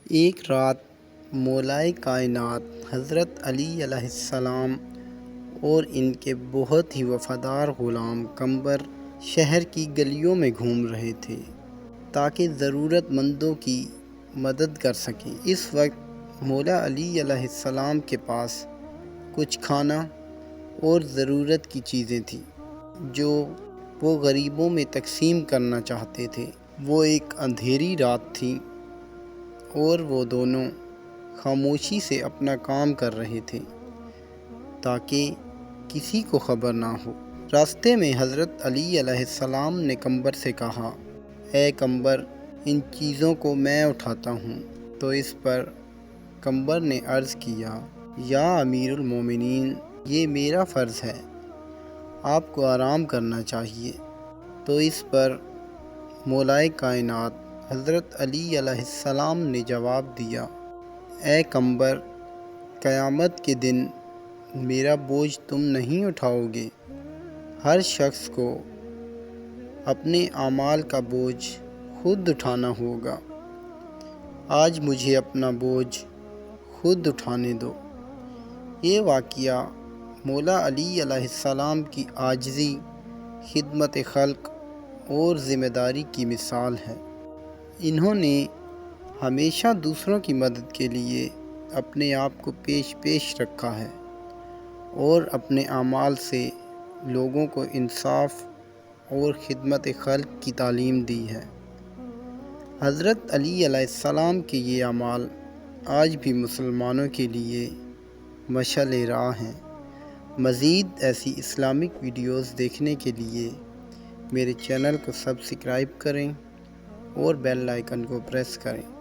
ایک رات مولائے کائنات حضرت علی علیہ السلام اور ان کے بہت ہی وفادار غلام قمبر شہر کی گلیوں میں گھوم رہے تھے تاکہ ضرورت مندوں کی مدد کر سکیں۔ اس وقت مولا علی علیہ السلام کے پاس کچھ کھانا اور ضرورت کی چیزیں تھیں جو وہ غریبوں میں تقسیم کرنا چاہتے تھے۔ وہ ایک اندھیری رات تھی اور وہ دونوں خاموشی سے اپنا کام کر رہے تھے تاکہ کسی کو خبر نہ ہو۔ راستے میں حضرت علی علیہ السلام نے قمبر سے کہا، اے قمبر، ان چیزوں کو میں اٹھاتا ہوں۔ تو اس پر قمبر نے عرض کیا، یا امیر المومنین، یہ میرا فرض ہے، آپ کو آرام کرنا چاہیے۔ تو اس پر مولائے کائنات حضرت علی علیہ السلام نے جواب دیا، اے قمبر، قیامت کے دن میرا بوجھ تم نہیں اٹھاؤ گے۔ ہر شخص کو اپنے اعمال کا بوجھ خود اٹھانا ہوگا۔ آج مجھے اپنا بوجھ خود اٹھانے دو۔ یہ واقعہ مولا علی علیہ السلام کی عاجزی، خدمت خلق اور ذمہ داری کی مثال ہے۔ انہوں نے ہمیشہ دوسروں کی مدد کے لیے اپنے آپ کو پیش رکھا ہے اور اپنے اعمال سے لوگوں کو انصاف اور خدمت خلق کی تعلیم دی ہے۔ حضرت علی علیہ السلام کے یہ اعمال آج بھی مسلمانوں کے لیے مشعل راہ ہیں۔ مزید ایسی اسلامک ویڈیوز دیکھنے کے لیے میرے چینل کو سبسکرائب کریں اور بیل آئیکن کو پریس کریں۔